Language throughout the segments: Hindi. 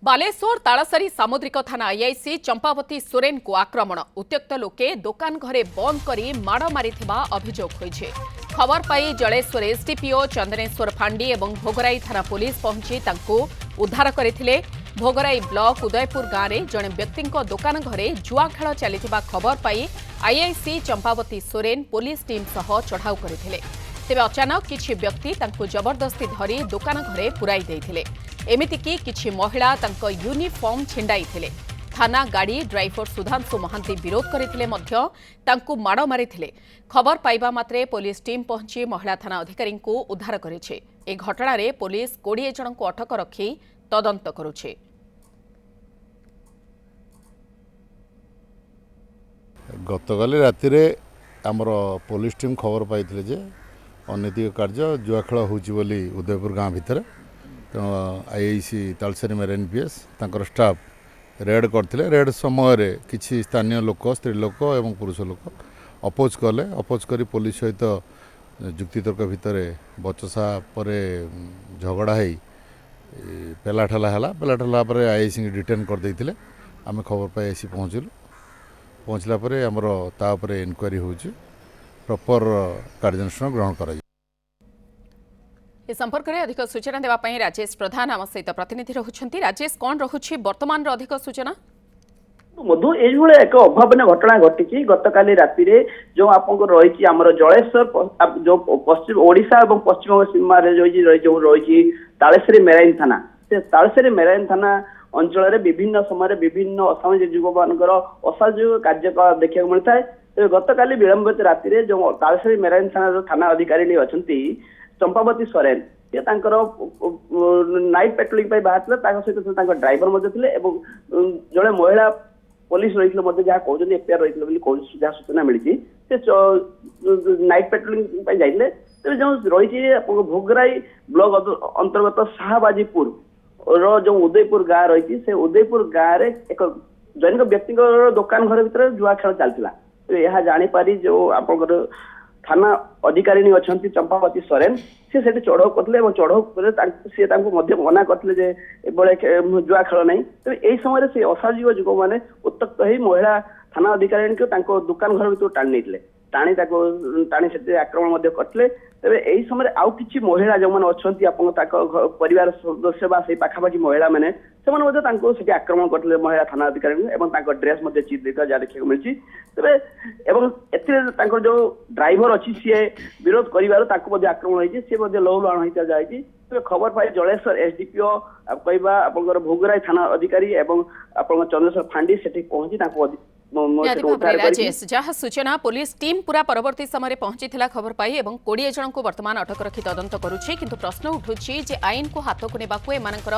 बालेश्वर तालसारी सामुद्रिक थाना आईआईसी चंपावती सोरेन को आक्रमण उत्त्यक्त लोके दुकान घरे बंद करी माड़ मारी अभियोग होइछे। खबर पाई जलेश्वर एसडीपीओ चंदनेश्वर फांडी और भोगराई थाना पुलिस पहुंची तांको उद्धार करथिले। भोगराई ब्लॉक उदयपुर गाँव में जड़े व्यक्ति दुकान घरे जुआ खेल चली खबर पाई IIC Champawati Soren police team सह चढ़ाऊ करथिले। तेबे अचानक किछि व्यक्ति तांको जबरदस्ती धरी दुकान घरे पुराई देइथिले। एमितिकी किछि महिला तांको यूनिफॉर्म छिंडाइथिले। थाना गाड़ी ड्राइवर सुधांशु महांती विरोध करथिले मध्य तांको माड़ मारिथिले। खबर पाइबा मात्रे पुलिस टीम पहुंची महिला थाना अधिकारी को उद्धार करिछे। ए घटना रे पुलिस 20 जन को अटक रखी तदंत करुछे। गतकाली राति रे हमर पुलिस टीम खबर पाइथिले जे अनैतिक कार्य जुआ खेल होची बोली उदयपुर गाँव भितर तेणु आईआईसी तालसारी मेरीन पीएस तांकर स्टाफ रेड करथिले। रेड समय रे किछि स्थानीय लोक स्त्री लोक एवं पुरुष लोक अपोज कले। अपोज करी पुलिस सहित जुक्तितर्क भितर बचसा परे झगड़ा है पेलाठेला है। पेलाठेला आईआईसी डिटेन कर देइथिले। आमे खबर पाई आईसी पहुँचला परे हमर ता उपरे इनक्वारी होची प्रॉपर कार्यानुष्ठान ग्रहण करा। इस संपर्क में अधिक सूचना देवाई राजेश प्रधान आम सहित प्रतिनिधि रहुछंती। राजेश कौन रहुछि वर्तमान अधिक सूचना? मधु ये एक अभावन घटना घटी गतकाली राति रे जो आपको रही आमर जलेश्वर जो पश्चिम ओडिशा और पश्चिम सीमा जो रही तालसारी मेराइन थाना से तालसारी मेराइन थाना अंचल रे विभिन्न समय विभिन्न असामाजिक युवक मानकर असामाजिक कार्य देखा मिलता है। गतकाली विलंबित राति रे जो तालसारी मेराइन थाना जो थाना अधिकारी अच्छा चंपावती सोरेन ये नाइट पेट्रोलिंग बाहर सहित ड्राइवर जड़े महिला पुलिस रही जहाँ कहते एफआईआर रही जहाँ सूचना मिली नाइट पेट्रोलिंग जाइए। तेज जो रही भोगराई ब्लॉक अंतर्गत शाहबाजीपुर जो उदयपुर गाँव रही से उदयपुर गाँव में एक जैनिक व्यक्ति दुकान घर भीतर जुआ खेल चलता। तो यह जापारी जो आप थाना अधिकारी अच्छा चंपावती सोरेन सी चढ़ाऊ करते चढ़ाऊ सी मना करते जुआ खेल ना। तो यही समय से असामाजिक युवक मैंने उत्तक्त हो महिला थाना अधिकारी को दुकान घर भर टाणी टाणी टाणी से आक्रमण करते। तेरे यही समय आउ कि महिला जो मैंने अच्छा परिवार सदस्य पाखापाखि महिला मैंने से आक्रमण करते महिला थाना अधिकारी ड्रेस चिर देता जहाँ देखा मिली। तेज जो ड्राइवर अच्छी सी विरोध कर आक्रमण होती सी लौलुहाण होता जाए। तेज खबर पाई जलेश्वर एसडीपीओ कहवा आप भोगराई थाना अधिकारी और चंद्रेश्वर फांडी से पहुंची राजेश जहाँ सूचना पुलिस टीम पूरा परवर्ती समय पहुंची खबर पाई 20 जन को वर्तमान अटक रखी तदंत करुछि। किंतु प्रश्न उठुछि जे आईन को हाथ को नेबाकू एमानकर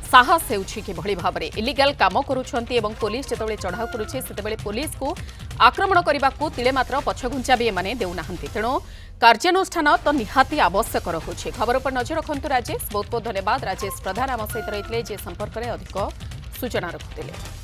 साहस हेउछि किभଳି भाबरे इलीगल काम करूछंती एवं पुलिस जेतेबेले चढ़ाऊ करुछि सेतेबेले पुलिस को आक्रमण करबाकू तिले मात्र पछघुंचा भी एमाने देउनाहंती। तेणु कार्यानुष्ठान तो निहाती आवश्यक रहुछि। खबर पर नजर रखंतु राजेश। बहुत बहुत धन्यवाद। राजेश प्रधान आम सहित रहितले जे संपर्क में अधिक सूचना रखुतिले।